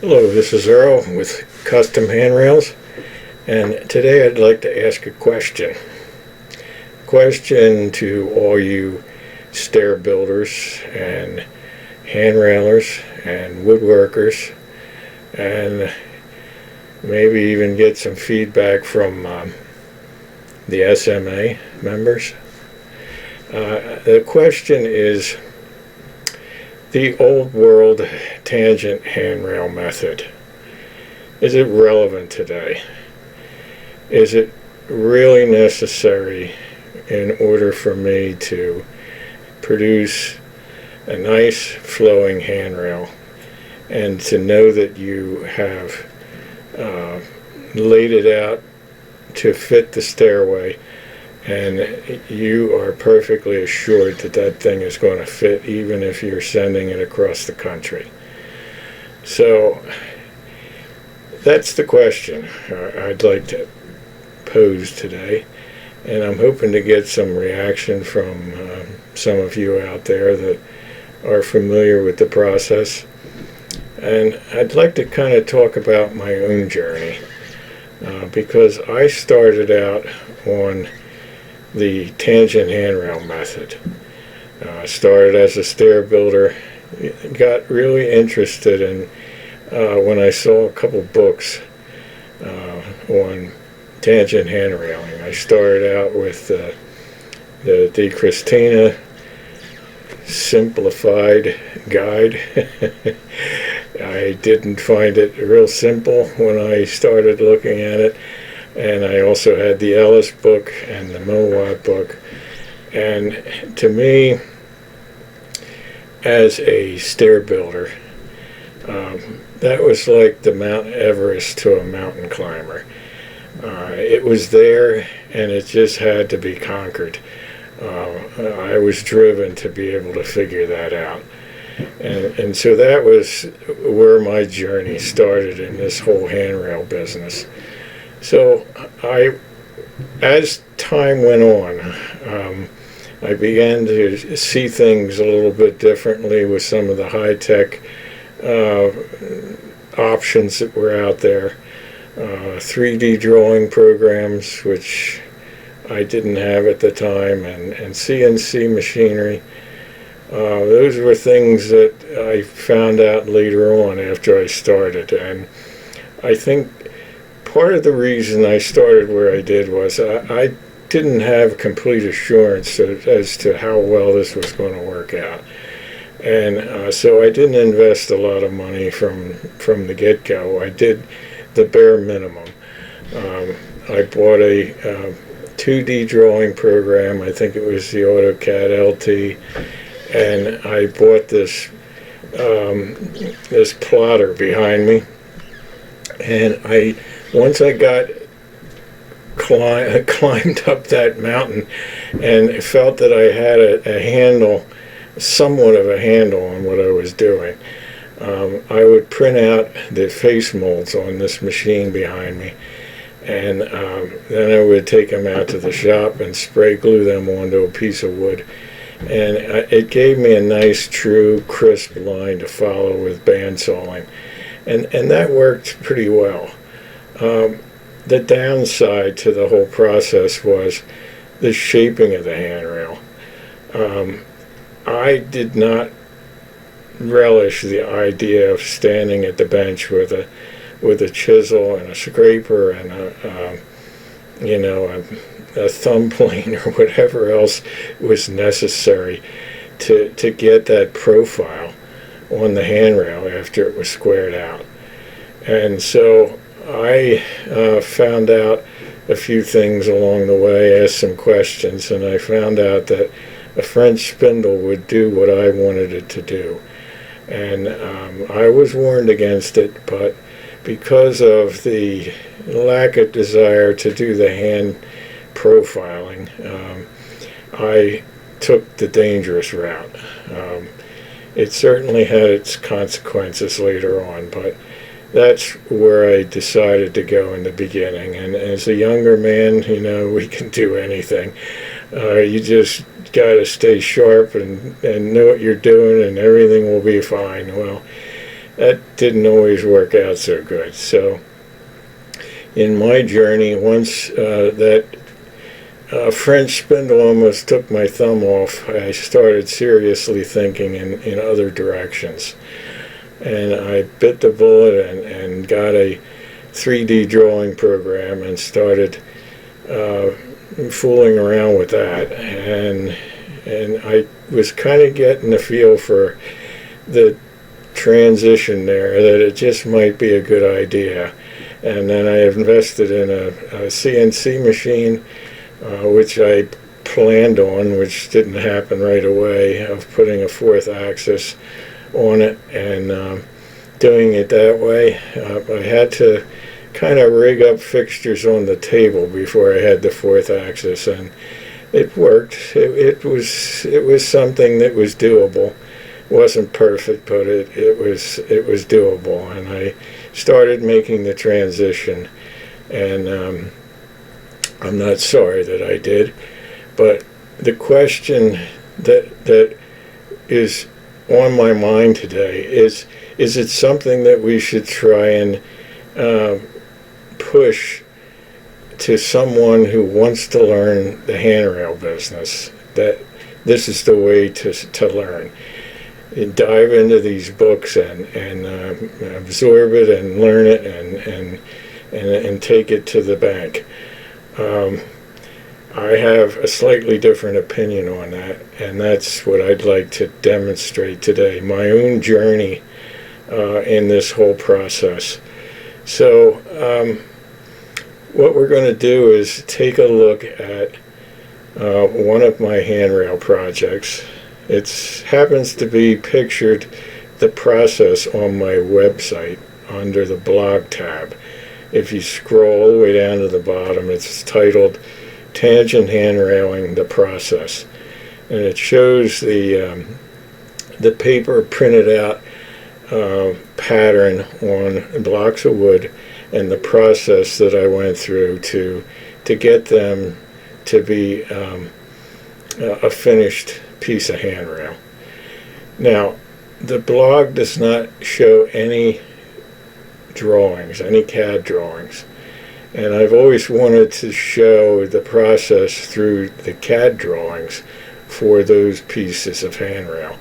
Hello, this is Earl with Custom Handrails, and today I'd like to ask a question. Question to all you stair builders and handrailers and woodworkers, and maybe even get some feedback from the SMA members. The question is, the old world tangent handrail method, is it relevant today? Is it really necessary in order for me to produce a nice flowing handrail and to know that you have laid it out to fit the stairway, and you are perfectly assured that that thing is going to fit even if you're sending it across the country? So that's the question I'd like to pose today, and I'm hoping to get some reaction from some of you out there that are familiar with the process. And I'd like to kind of talk about my own journey, because I started out on the tangent handrail method. I started as a stair builder, got really interested in when I saw a couple books on tangent handrailing. I started out with the Christina simplified guide. I didn't find it real simple when I started looking at it. And I also had the Ellis book and the Mowat book. And to me, as a stair builder, that was like the Mount Everest to a mountain climber. It was there, and it just had to be conquered. I was driven to be able to figure that out. And so that was where my journey started in this whole handrail business. So as time went on, I began to see things a little bit differently with some of the high-tech options that were out there. 3D drawing programs, which I didn't have at the time, and CNC machinery. Those were things that I found out later on after I started. And I think part of the reason I started where I did was I didn't have complete assurance as to how well this was going to work out. And so I didn't invest a lot of money from the get-go. I did the bare minimum. I bought a 2D drawing program. I think it was the AutoCAD LT. And I bought this plotter behind me. And once I got climbed up that mountain and felt that I had a handle, somewhat of a handle on what I was doing, I would print out the face molds on this machine behind me, and then I would take them out to the shop and spray glue them onto a piece of wood. And it gave me a nice, true, crisp line to follow with bandsawing. And that worked pretty well. The downside to the whole process was the shaping of the handrail. I did not relish the idea of standing at the bench with a chisel and a scraper and a thumb plane or whatever else was necessary to get that profile on the handrail after it was squared out. And so I found out a few things along the way, asked some questions, and I found out that a French spindle would do what I wanted it to do. And I was warned against it, but because of the lack of desire to do the hand profiling, I took the dangerous route. It certainly had its consequences later on, but that's where I decided to go in the beginning. And as a younger man, we can do anything. You just got to stay sharp and know what you're doing, and everything will be fine. Well, that didn't always work out so good. So in my journey, once that French spindle almost took my thumb off, I started seriously thinking in other directions. And I bit the bullet and got a 3D drawing program and started fooling around with that. And I was kind of getting a feel for the transition there, that it just might be a good idea. And then I invested in a CNC machine, which I planned on, which didn't happen right away, of putting a fourth axis on it and doing it that way. I had to kind of rig up fixtures on the table before I had the fourth axis, and it worked. It was something that was doable. Wasn't perfect, but it was doable, and I started making the transition, and I'm not sorry that I did. But the question that is on my mind today is it something that we should try and push to someone who wants to learn the handrail business, that this is the way to learn? And dive into these books and absorb it and learn it and take it to the bank. I have a slightly different opinion on that, and that's what I'd like to demonstrate today, my own journey in this whole process. So what we're going to do is take a look at one of my handrail projects. It happens to be pictured, the process, on my website under the blog tab. If you scroll all the way down to the bottom, it's titled Tangent Handrailing, the Process. And it shows the paper printed out pattern on blocks of wood and the process that I went through to get them to be a finished piece of handrail. Now, the blog does not show any drawings, any CAD drawings, and I've always wanted to show the process through the CAD drawings for those pieces of handrail.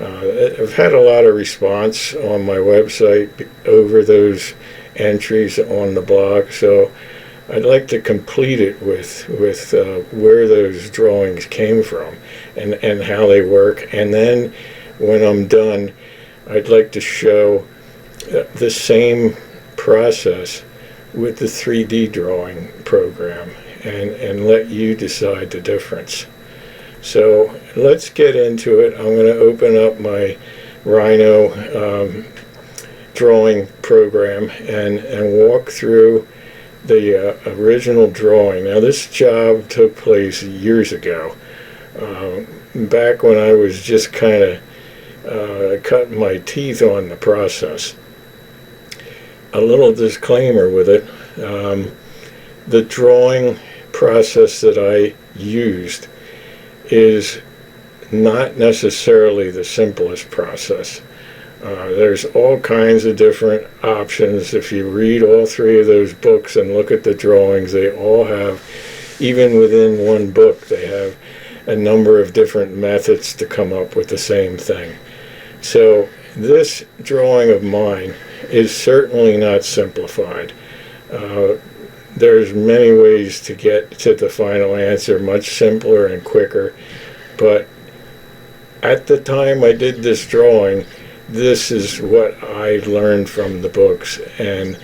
I've had a lot of response on my website over those entries on the blog, so I'd like to complete it with where those drawings came from and how they work. And then when I'm done, I'd like to show the same process with the 3D drawing program and let you decide the difference. So let's get into it. I'm going to open up my Rhino drawing program and walk through the original drawing. Now, this job took place years ago, back when I was just kind of cutting my teeth on the process. A little disclaimer with it. The drawing process that I used is not necessarily the simplest process. There's all kinds of different options. If you read all three of those books and look at the drawings, they all have, even within one book, they have a number of different methods to come up with the same thing. So this drawing of mine is certainly not simplified. There's many ways to get to the final answer, much simpler and quicker, but at the time I did this drawing, this is what I learned from the books, and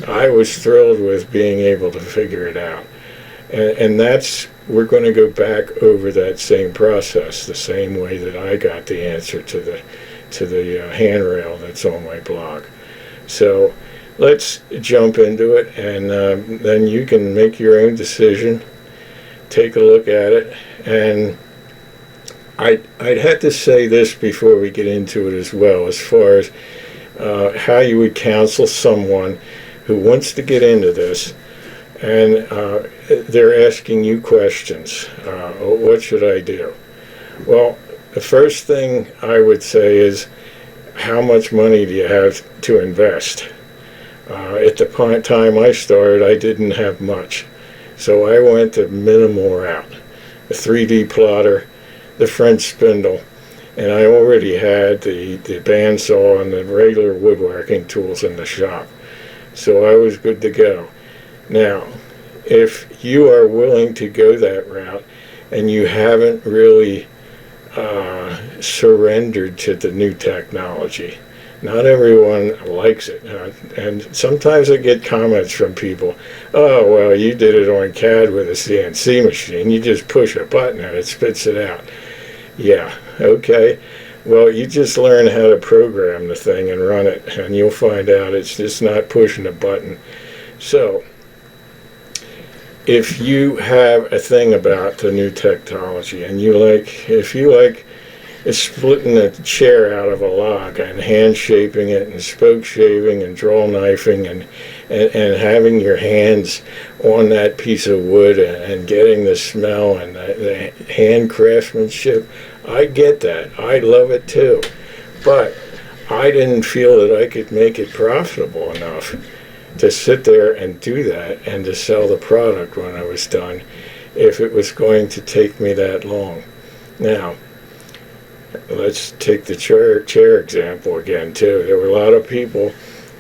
I was thrilled with being able to figure it out. And that's, we're going to go back over that same process, the same way that I got the answer to the handrail that's on my blog. So let's jump into it, and then you can make your own decision, take a look at it. And I'd have to say this before we get into it as well, as far as how you would counsel someone who wants to get into this, and they're asking you questions. What should I do? Well, the first thing I would say is, how much money do you have to invest? At the time I started, I didn't have much. So I went the minimal route. The 3D plotter, the French spindle, and I already had the bandsaw and the regular woodworking tools in the shop. So I was good to go. Now, if you are willing to go that route and you haven't really surrendered to the new technology, not everyone likes it. And sometimes I get comments from people, oh, well, you did it on CAD with a CNC machine. You just push a button and it spits it out. Yeah, okay. Well, you just learn how to program the thing and run it, and you'll find out it's just not pushing a button. So, if you have a thing about the new technology, and if you like splitting a chair out of a log and hand shaping it and spoke shaving and draw knifing and having your hands on that piece of wood and getting the smell and the hand craftsmanship, I get that. I love it too. But I didn't feel that I could make it profitable enough to sit there and do that and to sell the product when I was done if it was going to take me that long. Now, let's take the chair example again too. There were a lot of people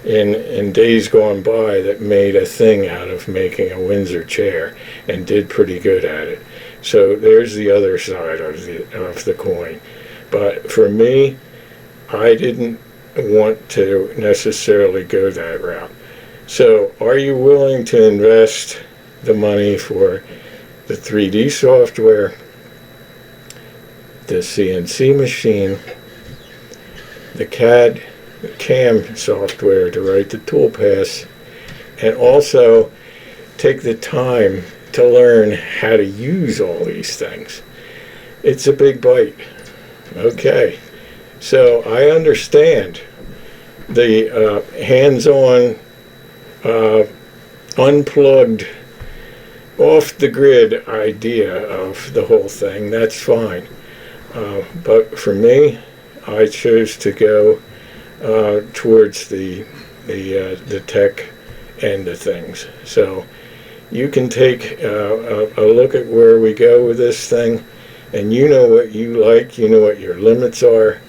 in days gone by that made a thing out of making a Windsor chair and did pretty good at it. So there's the other side of the coin. But for me, I didn't want to necessarily go that route. So are you willing to invest the money for the 3D software, the CNC machine, the CAM software to write the toolpaths, and also take the time to learn how to use all these things? It's a big bite. Okay, so I understand the hands-on, unplugged, off the grid idea of the whole thing. That's fine. But for me, I chose to go towards the tech end of things. So you can take a look at where we go with this thing, and you know what you like, you know what your limits are,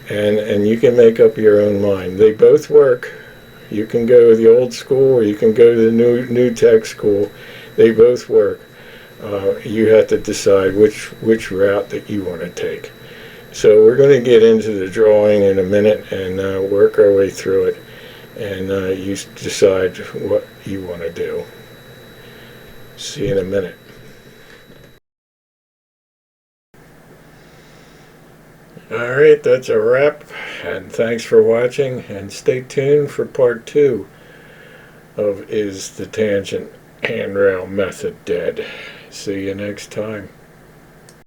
and you can make up your own mind. They both work. You can go the old school or you can go to the new tech school. They both work. You have to decide which route that you want to take. So we're going to get into the drawing in a minute and work our way through it, and you decide what you want to do. See you in a minute. Alright, that's a wrap, and thanks for watching, and stay tuned for part 2 of Is the Tangent Handrail Method Dead? See you next time.